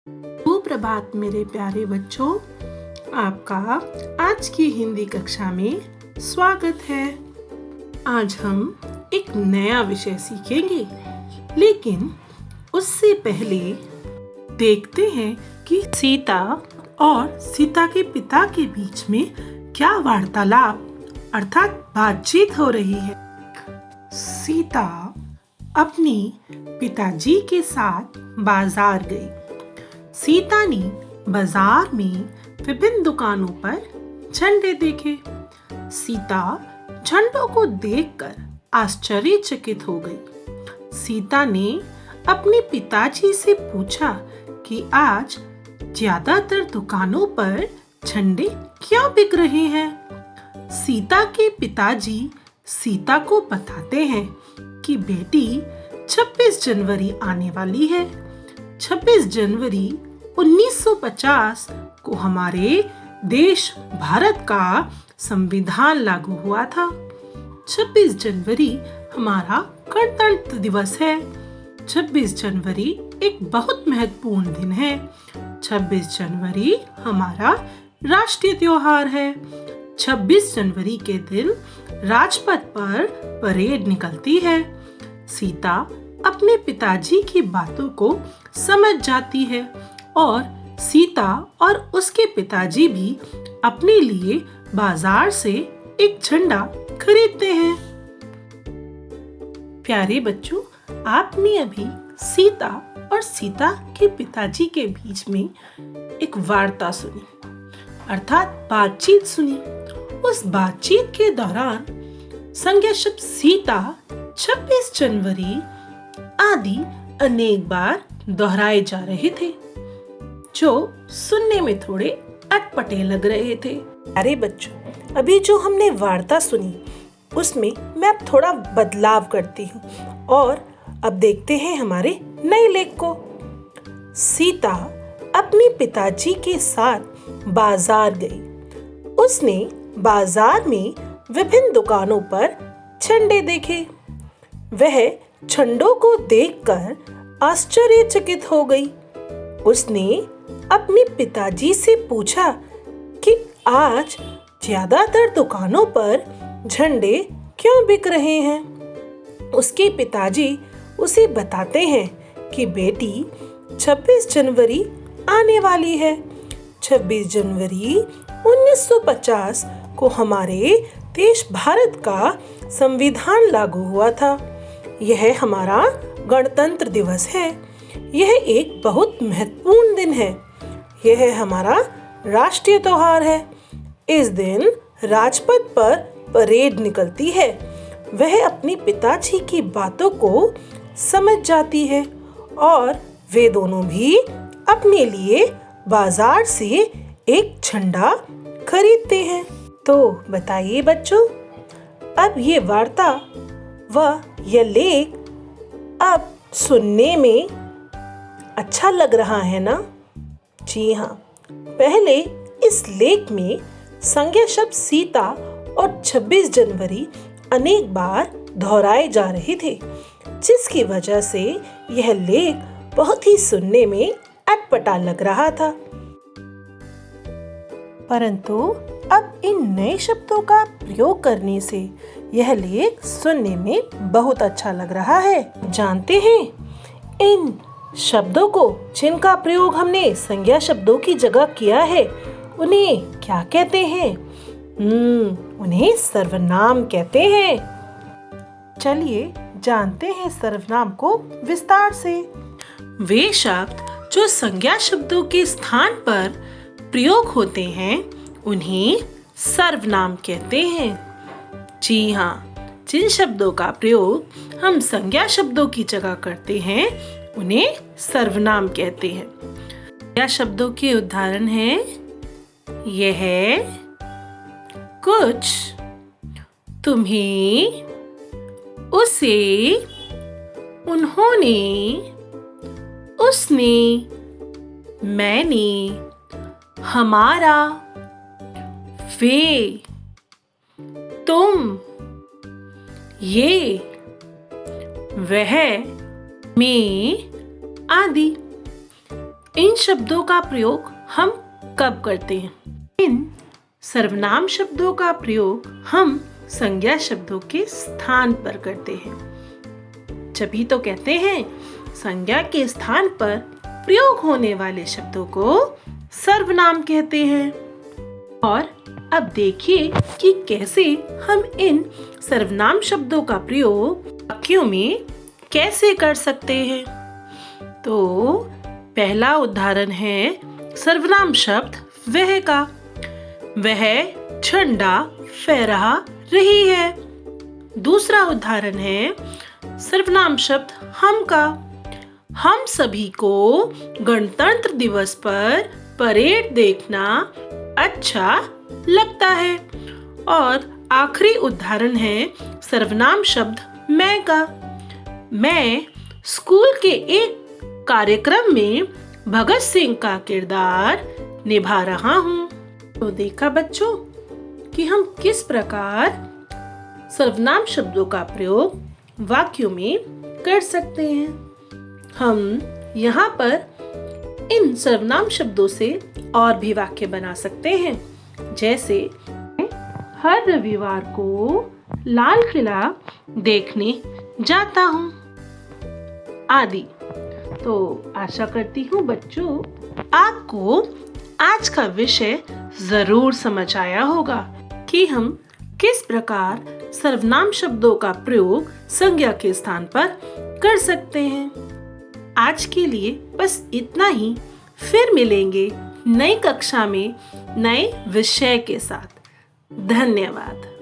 सुप्रभात मेरे प्यारे बच्चों, आपका आज की हिंदी कक्षा में स्वागत है। आज हम एक नया विषय सीखेंगे, लेकिन उससे पहले देखते हैं कि सीता और सीता के पिता के बीच में क्या वार्तालाप अर्थात बातचीत हो रही है। सीता अपने पिताजी के साथ बाजार गई। सीता ने बाजार में विभिन्न दुकानों पर झंडे देखे। सीता झंडों को देखकर आश्चर्यचकित हो गई। सीता ने अपने पिताजी से पूछा कि आज ज्यादातर दुकानों पर झंडे क्यों बिक रहे हैं। सीता के पिताजी सीता को बताते हैं कि बेटी 26 जनवरी आने वाली है। 26 जनवरी 1950 को हमारे देश भारत का संविधान लागू हुआ था। 26 जनवरी हमारा गणतंत्र दिवस है। 26 जनवरी एक बहुत महत्वपूर्ण दिन है। 26 जनवरी हमारा राष्ट्रीय त्योहार है। 26 जनवरी के दिन राजपथ पर परेड निकलती है। सीता अपने पिताजी की बातों को समझ जाती है और सीता और उसके पिताजी भी अपने लिए बाजार से एक झंडा खरीदते हैं। प्यारे बच्चों, आपने अभी सीता और सीता के पिताजी के बीच में एक वार्ता सुनी, अर्थात बातचीत सुनी। उस बातचीत के दौरान संज्ञा शब्द सीता, 26 जनवरी आदि अनेक बार दोहराए जा रहे थे, जो सुनने में थोड़े अटपटे लग रहे थे। अरे बच्चों, अभी जो हमने वार्ता सुनी उसमें मैं अब थोड़ा बदलाव करती हूँ और अब देखते हैं हमारे नए लेख को। सीता अपने पिताजी के साथ बाजार गई। उसने बाजार में विभिन्न दुकानों पर झंडे देखे। वह झंडों को देखकर आश्चर्यचकित हो गई। उसने अपने पिताजी से पूछा कि आज ज्यादातर दुकानों पर झंडे क्यों बिक रहे हैं। उसके पिताजी उसे बताते हैं कि बेटी 26 जनवरी आने वाली है। 26 जनवरी 1950 को हमारे देश भारत का संविधान लागू हुआ था। यह हमारा गणतंत्र दिवस है। यह एक बहुत महत्वपूर्ण दिन है। यह हमारा राष्ट्रीय त्योहार है। इस दिन राजपथ पर परेड निकलती है। वह अपने पिताजी की बातों को समझ जाती है और वे दोनों भी अपने लिए बाजार से एक झंडा खरीदते हैं। तो बताइए बच्चों, अब ये वार्ता व यह लेख अब सुनने में अच्छा लग रहा है ना? जी हाँ, पहले इस लेख में संज्ञा शब्द सीता और 26 जनवरी अनेक बार दोहराए जा रहे थे, जिसकी वजह से यह लेख बहुत ही सुनने में अटपटा लग रहा था। परंतु अब इन नए शब्दों का प्रयोग करने से यह लेख सुनने में बहुत अच्छा लग रहा है। जानते हैं इन शब्दों को जिनका प्रयोग हमने संज्ञा शब्दों की जगह किया है, उन्हें क्या कहते हैं? उन्हें सर्वनाम कहते हैं। चलिए जानते हैं सर्वनाम को विस्तार से। वे शब्द जो संज्ञा शब्दों के स्थान पर प्रयोग होते हैं, उन्हें सर्वनाम कहते हैं। जी हाँ, जिन शब्दों का प्रयोग हम संज्ञा शब्दों की जगह करते हैं, उन्हें सर्वनाम कहते हैं। संज्ञा शब्दों के उदाहरण हैं यह, कुछ, तुम्हें, उसे, उन्होंने, उसने, मैंने, हमारा, वे, तुम, ये, वह, में आदि। इन शब्दों का प्रयोग हम कब करते हैं? इन सर्वनाम शब्दों का प्रयोग हम संज्ञा शब्दों के स्थान पर करते हैं। जभी तो कहते हैं संज्ञा के स्थान पर प्रयोग होने वाले शब्दों को सर्वनाम कहते हैं। और अब देखिए कि कैसे हम इन सर्वनाम शब्दों का प्रयोग वाक्यों में कैसे कर सकते हैं। तो पहला उदाहरण है सर्वनाम शब्द वह का। वह झंडा फहरा रही है। दूसरा उदाहरण है सर्वनाम शब्द हम का। हम सभी को गणतंत्र दिवस पर परेड देखना अच्छा लगता है। और आखिरी उदाहरण है सर्वनाम शब्द मैं का। मैं स्कूल के एक कार्यक्रम में भगत सिंह का किरदार निभा रहा हूँ। तो देखा बच्चों कि हम किस प्रकार सर्वनाम शब्दों का प्रयोग वाक्यों में कर सकते हैं। हम यहाँ पर इन सर्वनाम शब्दों से और भी वाक्य बना सकते हैं, जैसे हर रविवार को लाल किला देखने जाता हूँ आदि। तो आशा करती हूँ बच्चों आपको आज का विषय जरूर समझ आया होगा कि हम किस प्रकार सर्वनाम शब्दों का प्रयोग संज्ञा के स्थान पर कर सकते हैं। आज के लिए बस इतना ही। फिर मिलेंगे नई कक्षा में नए विषय के साथ। धन्यवाद।